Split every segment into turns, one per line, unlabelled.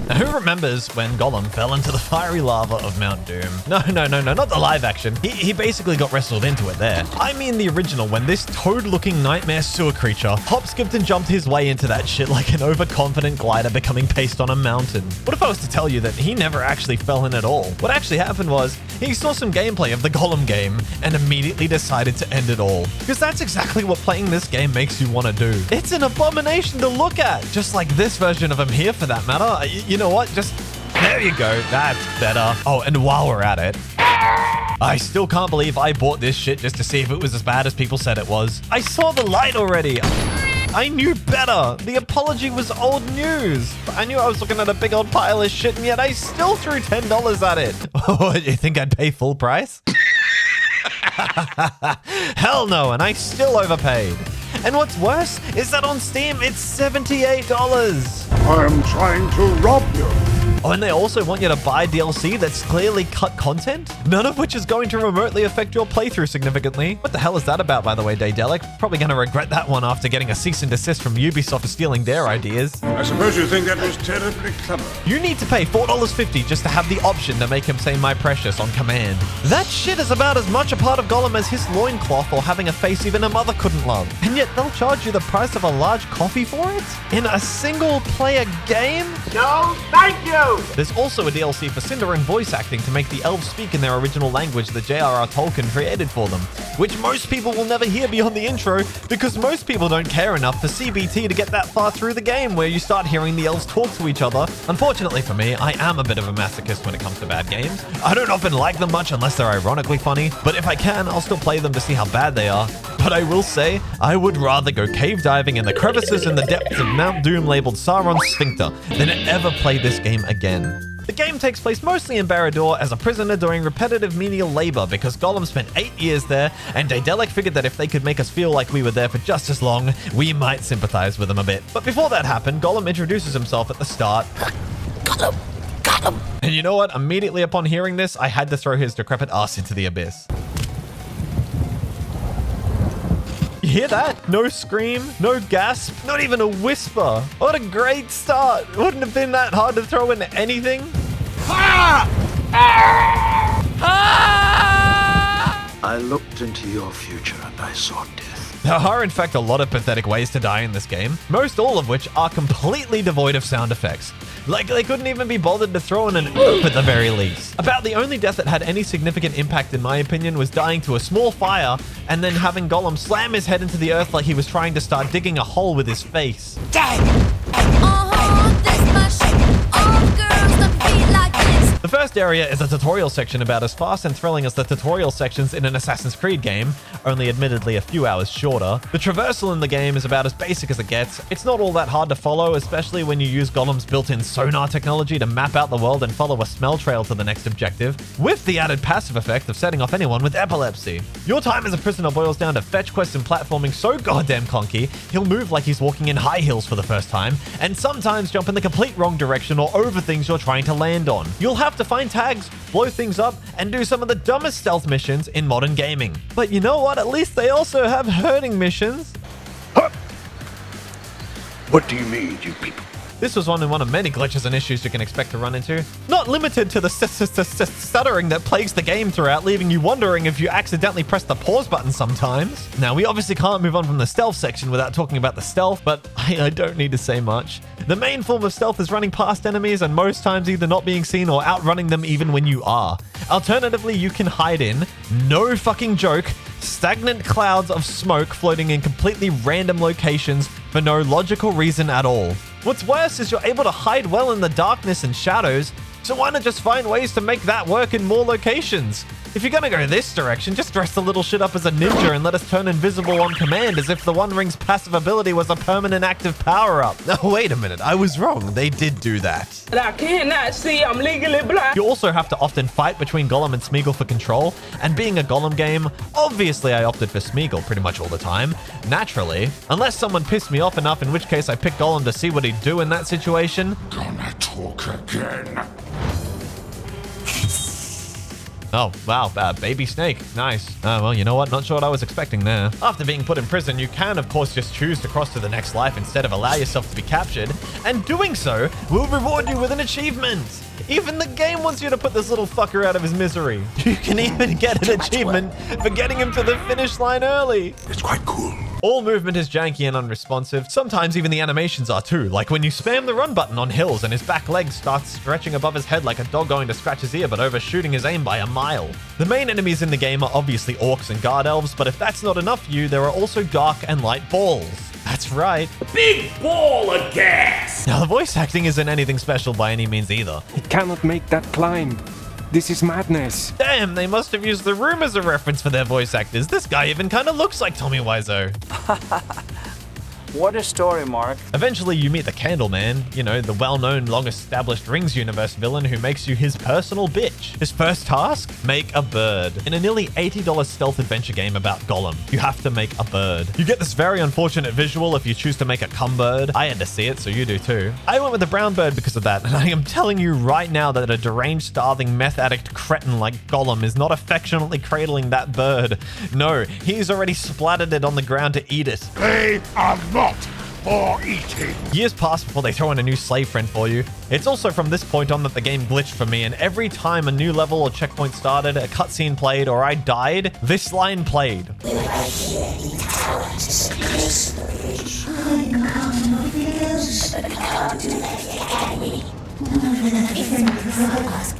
Now, who remembers when Gollum fell into the fiery lava of Mount Doom? No, not the live action. He basically got wrestled into it there. I mean the original, when this toad-looking nightmare sewer creature hop, skipped, and jumped his way into that shit like an overconfident glider becoming paste on a mountain. What if I was to tell you that he never actually fell in at all? What actually happened was, he saw some gameplay of the Gollum game and immediately decided to end it all. Because that's exactly what playing this game makes you want to do. It's an abomination to look at, just like this version of him here for that matter. You know what? Just, there you go. That's better. Oh, and while we're at it, I still can't believe I bought this shit just to see if it was as bad as people said it was. I saw the light already. I knew better. The apology was old news. I knew I was looking at a big old pile of shit, and yet I still threw $10 at it. Oh, you think I'd pay full price? Hell no, and I still overpaid. And what's worse is that on Steam, it's $78.
I'm trying to rob you.
Oh, and they also want you to buy DLC that's clearly cut content, none of which is going to remotely affect your playthrough significantly. What the hell is that about, by the way, Daedalic? Probably going to regret that one after getting a cease and desist from Ubisoft for stealing their ideas.
I suppose you think that was terribly clever.
You need to pay $4.50 just to have the option to make him say "my precious" on command. That shit is about as much a part of Gollum as his loincloth or having a face even a mother couldn't love. And yet they'll charge you the price of a large coffee for it? In a single-player game?
No, thank you!
There's also a DLC for Cinder and voice acting to make the elves speak in their original language that J.R.R. Tolkien created for them, which most people will never hear beyond the intro because most people don't care enough for CBT to get that far through the game where you start hearing the elves talk to each other. Unfortunately for me, I am a bit of a masochist when it comes to bad games. I don't often like them much unless they're ironically funny, but if I can, I'll still play them to see how bad they are. But I will say, I would rather go cave diving in the crevices and the depths of Mount Doom labeled Sauron's Sphincter than ever play this game again. The game takes place mostly in Barad-dûr as a prisoner doing repetitive menial labor because Gollum spent 8 years there, and Daedalic figured that if they could make us feel like we were there for just as long, we might sympathize with them a bit. But before that happened, Gollum introduces himself at the start. Gollum. And you know what? Immediately upon hearing this, I had to throw his decrepit ass into the abyss. You hear that? No scream, no gasp, not even a whisper. What a great start. It wouldn't have been that hard to throw in anything.
I looked into your future and I saw death.
There are in fact a lot of pathetic ways to die in this game, most all of which are completely devoid of sound effects. Like they couldn't even be bothered to throw in an oop at the very least. About the only death that had any significant impact in my opinion was dying to a small fire and then having Gollum slam his head into the earth like he was trying to start digging a hole with his face. The first area is a tutorial section about as fast and thrilling as the tutorial sections in an Assassin's Creed game, only admittedly a few hours shorter. The traversal in the game is about as basic as it gets. It's not all that hard to follow, especially when you use Gollum's built-in sonar technology to map out the world and follow a smell trail to the next objective, with the added passive effect of setting off anyone with epilepsy. Your time as a prisoner boils down to fetch quests and platforming so goddamn clunky, he'll move like he's walking in high heels for the first time, and sometimes jump in the complete wrong direction or over things you're trying to land on. You'll have to find tags, blow things up, and do some of the dumbest stealth missions in modern gaming. But you know what? At least they also have hurting missions.
Huh. What do you mean, you people?
This was only one of many glitches and issues you can expect to run into. Not limited to the stuttering that plagues the game throughout, leaving you wondering if you accidentally press the pause button sometimes. Now, we obviously can't move on from the stealth section without talking about the stealth, but I don't need to say much. The main form of stealth is running past enemies and most times either not being seen or outrunning them even when you are. Alternatively, you can hide in, no fucking joke, stagnant clouds of smoke floating in completely random locations for no logical reason at all. What's worse is you're able to hide well in the darkness and shadows, so why not just find ways to make that work in more locations? If you're gonna go this direction, just dress the little shit up as a ninja and let us turn invisible on command as if the One Ring's passive ability was a permanent active power-up.
No, wait a minute, I was wrong. They did do that.
I cannot see, I'm legally blind.
You also have to often fight between Gollum and Smeagol for control, and being a Gollum game, obviously I opted for Smeagol pretty much all the time, naturally. Unless someone pissed me off enough, in which case I picked Gollum to see what he'd do in that situation.
Gonna talk again.
Oh, wow, baby snake. Nice. Well, you know what? Not sure what I was expecting there. After being put in prison, you can, of course, just choose to cross to the next life instead of allow yourself to be captured. And doing so will reward you with an achievement. Even the game wants you to put this little fucker out of his misery. You can even get an achievement for getting him to the finish line early.
It's quite cool.
All movement is janky and unresponsive. Sometimes even the animations are too, like when you spam the run button on hills and his back leg starts stretching above his head like a dog going to scratch his ear but overshooting his aim by a mile. The main enemies in the game are obviously orcs and guard elves, but if that's not enough for you, there are also dark and light balls. That's right.
Big ball of gas!
Now, the voice acting isn't anything special by any means either.
It cannot make that climb. This is madness.
Damn, they must have used The Room as a reference for their voice actors. This guy even kind of looks like Tommy Wiseau.
What a story, Mark.
Eventually, you meet the Candleman, you know, the well-known, long-established Rings universe villain who makes you his personal bitch. His first task? Make a bird. In a nearly $80 stealth adventure game about Gollum, you have to make a bird. You get this very unfortunate visual if you choose to make a cum bird. I had to see it, so you do too. I went with the brown bird because of that, and I am telling you right now that a deranged, starving, meth addict cretin like Gollum is not affectionately cradling that bird. No, he's already splattered it on the ground to eat it.
They are not for eating.
Years pass before they throw in a new slave friend for you. It's also from this point on that the game glitched for me, and every time a new level or checkpoint started, a cutscene played, or I died, this line played.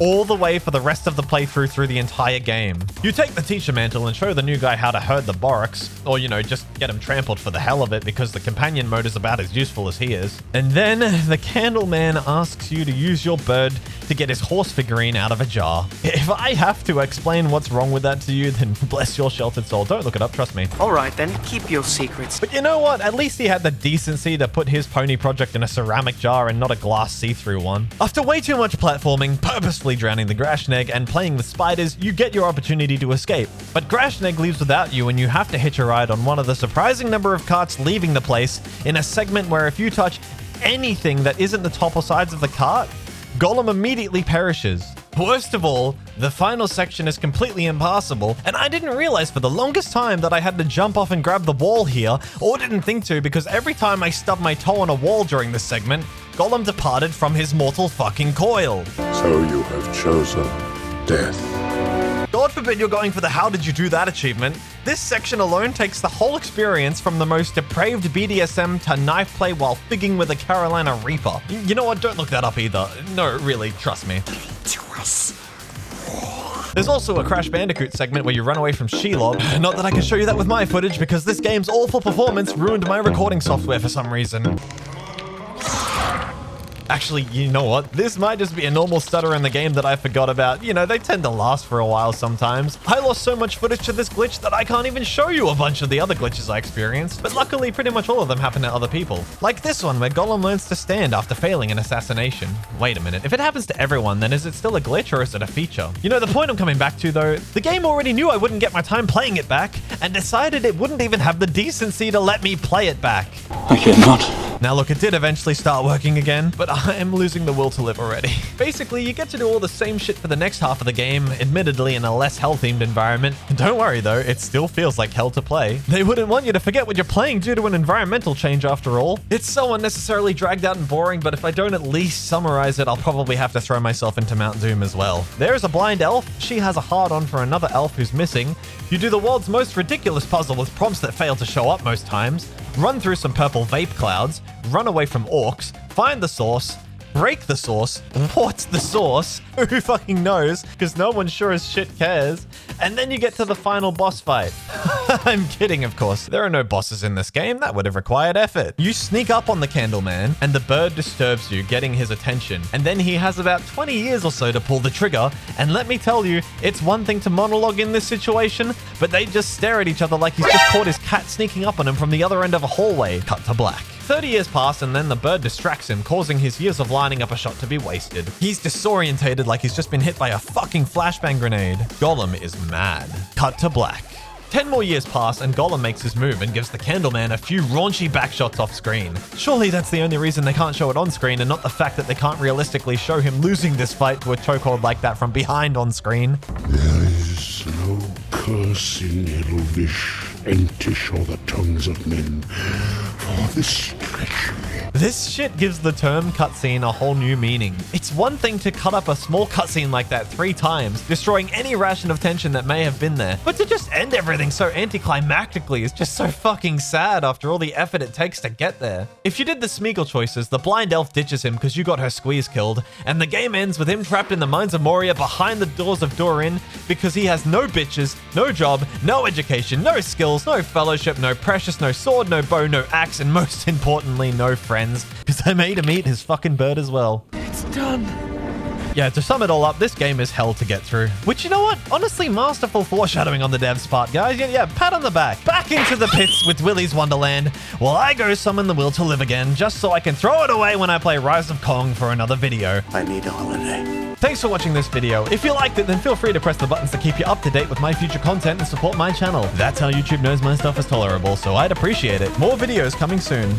All the way for the rest of the playthrough through the entire game. You take the teacher mantle and show the new guy how to herd the Borax, or, you know, just get him trampled for the hell of it because the companion mode is about as useful as he is. And then the Candleman asks you to use your bird to get his horse figurine out of a jar. If I have to explain what's wrong with that to you, then bless your sheltered soul. Don't look it up, trust me.
All right, then, keep your secrets.
But you know what? At least he had the decency to put his pony project in a ceramic jar and not a glass see-through one. After way too much platforming, purposefully drowning the Grashneg, and playing with spiders, you get your opportunity to escape. But Grashneg leaves without you, and you have to hitch a ride on one of the surprising number of carts leaving the place in a segment where if you touch anything that isn't the top or sides of the cart, Gollum immediately perishes. Worst of all, the final section is completely impassable, and I didn't realize for the longest time that I had to jump off and grab the wall here, or didn't think to, because every time I stubbed my toe on a wall during this segment, Gollum departed from his mortal fucking coil.
So you have chosen death.
God forbid you're going for the how did you do that achievement. This section alone takes the whole experience from the most depraved BDSM to knife play while figging with a Carolina Reaper. You know what? Don't look that up either. No, really, trust me. There's also a Crash Bandicoot segment where you run away from Shelob. Not that I can show you that with my footage because this game's awful performance ruined my recording software for some reason. Actually, you know what? This might just be a normal stutter in the game that I forgot about. You know, they tend to last for a while sometimes. I lost so much footage to this glitch that I can't even show you a bunch of the other glitches I experienced, but luckily pretty much all of them happen to other people. Like this one where Gollum learns to stand after failing an assassination. Wait a minute, if it happens to everyone, then is it still a glitch or is it a feature? You know, the point I'm coming back to though, the game already knew I wouldn't get my time playing it back and decided it wouldn't even have the decency to let me play it back.
I cannot.
Now look, it did eventually start working again, but I am losing the will to live already. Basically, you get to do all the same shit for the next half of the game, admittedly in a less hell-themed environment. Don't worry though, it still feels like hell to play. They wouldn't want you to forget what you're playing due to an environmental change after all. It's so unnecessarily dragged out and boring, but if I don't at least summarize it, I'll probably have to throw myself into Mount Doom as well. There is a blind elf. She has a hard-on for another elf who's missing. You do the world's most ridiculous puzzle with prompts that fail to show up most times. Run through some purple vape clouds, run away from orcs, find the source, break the source. What's the source? Who fucking knows? Because no one sure as shit cares. And then you get to the final boss fight. I'm kidding, of course. There are no bosses in this game. That would have required effort. You sneak up on the Candleman, and the bird disturbs you, getting his attention. And then he has about 20 years or so to pull the trigger. And let me tell you, it's one thing to monologue in this situation, but they just stare at each other like he's just caught his cat sneaking up on him from the other end of a hallway. Cut to black. 30 years pass and then the bird distracts him, causing his years of lining up a shot to be wasted. He's disorientated like he's just been hit by a fucking flashbang grenade. Gollum is mad. Cut to black. 10 more years pass and Gollum makes his move and gives the Candleman a few raunchy backshots off screen. Surely that's the only reason they can't show it on screen and not the fact that they can't realistically show him losing this fight to a chokehold like that from behind on screen.
There is no curse in Elvish, Entish, or the tongues of men for this treachery.
This shit gives the term cutscene a whole new meaning. It's one thing to cut up a small cutscene like that 3 times, destroying any ration of tension that may have been there, but to just end everything so anticlimactically is just so fucking sad after all the effort it takes to get there. If you did the Smeagol choices, the blind elf ditches him because you got her squeeze killed, and the game ends with him trapped in the mines of Moria behind the doors of Durin because he has no bitches, no job, no education, no skills, no fellowship, no precious, no sword, no bow, no axe, and most importantly, no friends, because I made him eat his fucking bird as well.
It's done.
Yeah, to sum it all up, this game is hell to get through. Which, you know what? Honestly, masterful foreshadowing on the dev's part, guys. Yeah, pat on the back. Back into the pits with Willy's Wonderland, while I go summon the will to live again, just so I can throw it away when I play Rise of Kong for another video.
I need a holiday.
Thanks for watching this video. If you liked it, then feel free to press the buttons to keep you up to date with my future content and support my channel. That's how YouTube knows my stuff is tolerable, so I'd appreciate it. More videos coming soon.